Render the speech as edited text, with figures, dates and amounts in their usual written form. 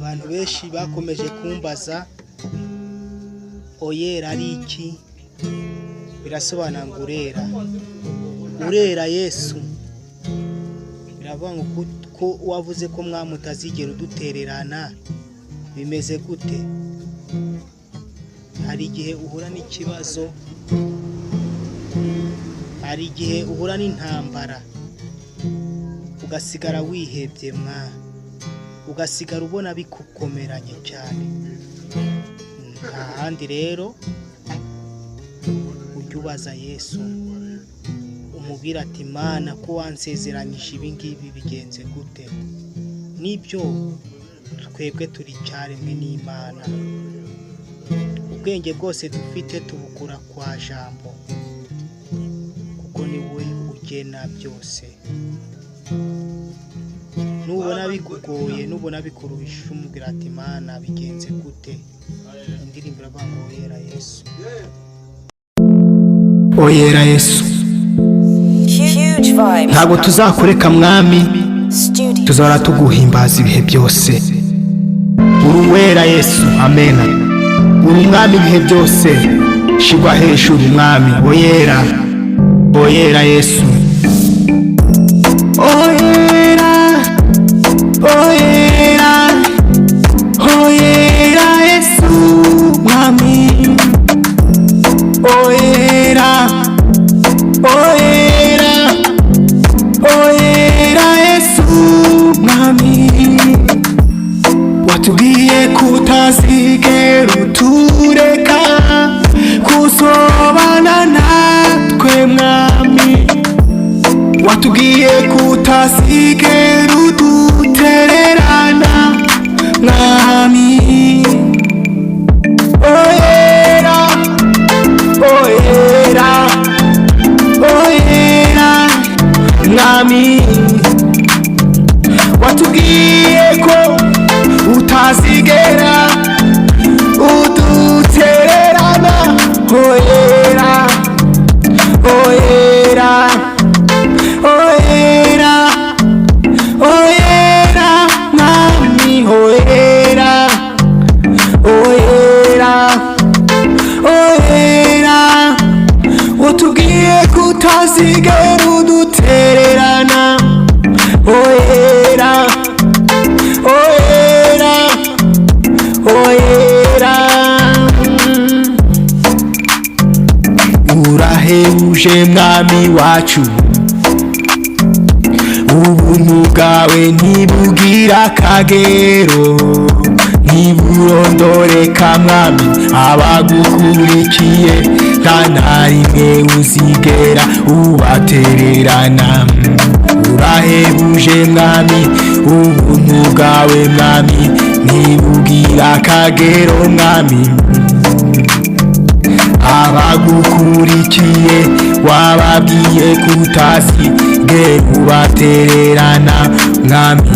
Abantu benshi bakomeje kumbaza oyera ari iki? Birasobanura ngo urera Yesu. Biravuga ngo ko wavuze ko mwamutazigera udutererana, bimeze gute? Hari igihe uhura n'ikibazo, hari igihe uhura n'intambara, ugasigara wihebye ugasigara ubona bikukomeranye cyane. Ahandi rero ujya ubaza Yesu, umubwira ati Mana ko wansezeranyije ibi ngibi bigenze gute? Nibyo twebwe turi cyaremwe n'Imana, ubwenge bwose dufite tubukura kwa jambo, kuko ni we ugena byose. Nubona bikugoye, nubona bikuruhisha, umubwira ati Mana bigenze gute? Indirimbo iravuga ngo oyera Yesu. Oyera Yesu, ntabwo tuzakureka mwami, tuzahora tuguhimbaza ibihe byose. Uri uwera Yesu, amen. Uri umwami ibihe byose, shigwa hejuru mwami. Oyera Yesu, oyera Yesu mwami. Oyera Yesu mwami. Watubwiye kutazigera utureka, kuzobana natwe mwami. Watubwiye kutazigera udutererana mwami. Oyera mwami. Watubwiye ko utazigera udutererana. Oyera mwami. Watubwiye kutazigera udutererana. Oyera urahebuje mwami wacu, ubuntu bwawe ntibugira akagero, ntiburondoreka mwami. Abagukurikiye nta na rimwe uzigera ubatererana. Urahebuje mwami, ubuntu bwawe mwami ntibugira akagero mwami. Abagukurikiye wababwiye kutazigera ubatererana mwami.